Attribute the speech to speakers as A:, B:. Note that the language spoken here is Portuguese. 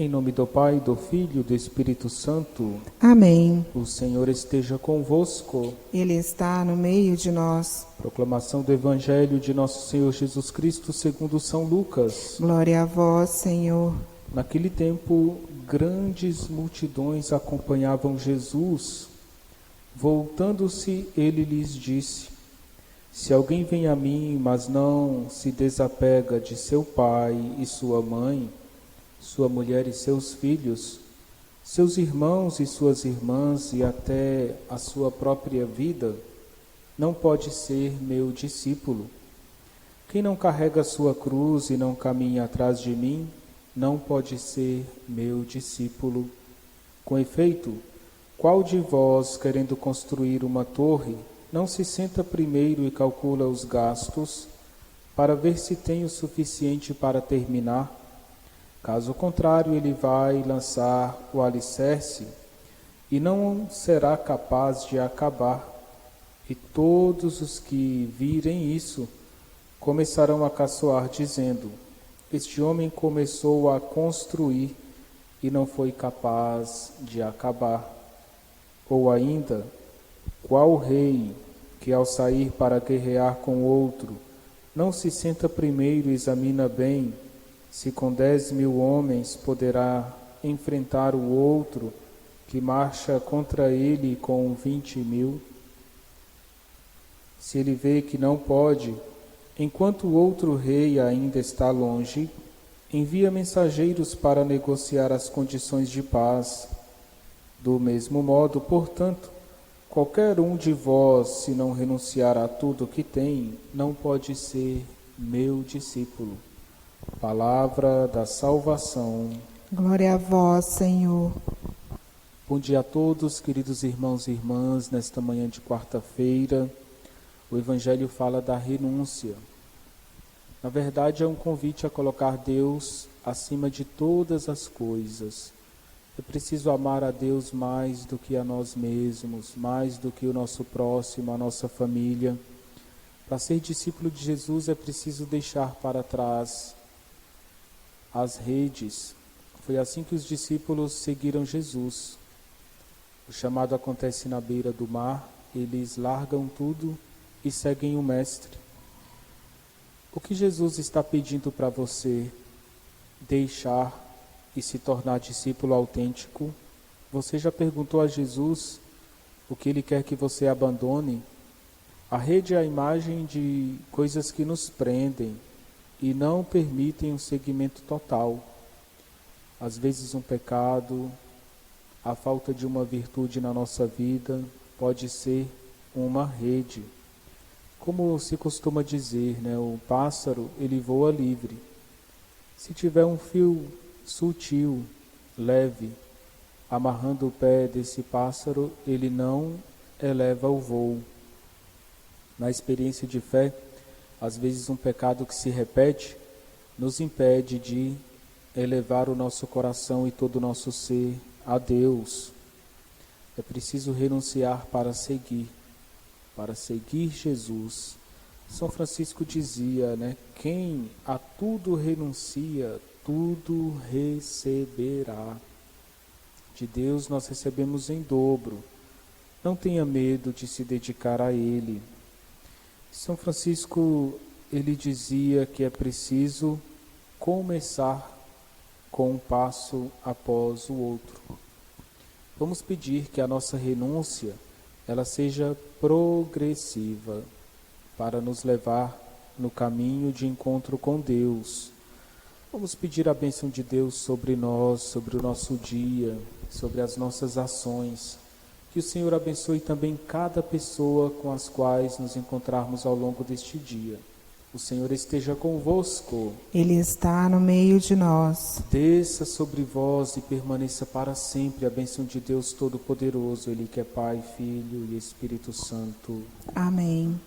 A: Em nome do Pai, do Filho e do Espírito Santo.
B: Amém.
A: O Senhor esteja convosco.
B: Ele está no meio de nós.
A: Proclamação do Evangelho de nosso Senhor Jesus Cristo segundo São Lucas.
B: Glória a vós, Senhor.
A: Naquele tempo, grandes multidões acompanhavam Jesus. Voltando-se, ele lhes disse: Se alguém vem a mim, mas não se desapega de seu pai e sua mãe, sua mulher e seus filhos, seus irmãos e suas irmãs e até a sua própria vida, não pode ser meu discípulo. Quem não carrega a sua cruz e não caminha atrás de mim, não pode ser meu discípulo. Com efeito, qual de vós, querendo construir uma torre, não se senta primeiro e calcula os gastos, para ver se tem o suficiente para terminar? Caso contrário, ele vai lançar o alicerce e não será capaz de acabar. E todos os que virem isso começarão a caçoar, dizendo: Este homem começou a construir e não foi capaz de acabar. Ou ainda, qual rei que ao sair para guerrear com outro, não se senta primeiro e examina bem se com 10.000 homens poderá enfrentar o outro que marcha contra ele com 20.000? Se ele vê que não pode, enquanto o outro rei ainda está longe, envia mensageiros para negociar as condições de paz. Do mesmo modo, portanto, qualquer um de vós, se não renunciar a tudo o que tem, não pode ser meu discípulo. Palavra da salvação.
B: Glória a vós, Senhor.
A: Bom dia a todos, queridos irmãos e irmãs. Nesta manhã de quarta-feira, o Evangelho fala da renúncia. Na verdade, é um convite a colocar Deus acima de todas as coisas. É preciso amar a Deus mais do que a nós mesmos, mais do que o nosso próximo, a nossa família. Para ser discípulo de Jesus é preciso deixar para trás as redes. Foi assim que os discípulos seguiram Jesus. O chamado acontece na beira do mar, eles largam tudo e seguem o Mestre. O que Jesus está pedindo para você? Deixar e se tornar discípulo autêntico? Você já perguntou a Jesus o que Ele quer que você abandone? A rede é a imagem de coisas que nos prendem e não permitem um seguimento total. Às vezes um pecado, a falta de uma virtude na nossa vida pode ser uma rede. Como se costuma dizer, o pássaro, ele voa livre. Se tiver um fio sutil, leve, amarrando o pé desse pássaro, ele não eleva o voo. Na experiência de fé, às vezes um pecado que se repete nos impede de elevar o nosso coração e todo o nosso ser a Deus. É preciso renunciar para seguir Jesus. São Francisco dizia, quem a tudo renuncia, tudo receberá. De Deus nós recebemos em dobro. Não tenha medo de se dedicar a Ele. São Francisco, ele dizia que é preciso começar com um passo após o outro. Vamos pedir que a nossa renúncia, ela seja progressiva, para nos levar no caminho de encontro com Deus. Vamos pedir a bênção de Deus sobre nós, sobre o nosso dia, sobre as nossas ações. Que o Senhor abençoe também cada pessoa com as quais nos encontrarmos ao longo deste dia. O Senhor esteja convosco.
B: Ele está no meio de nós.
A: Desça sobre vós e permaneça para sempre a bênção de Deus Todo-Poderoso, Ele que é Pai, Filho e Espírito Santo.
B: Amém.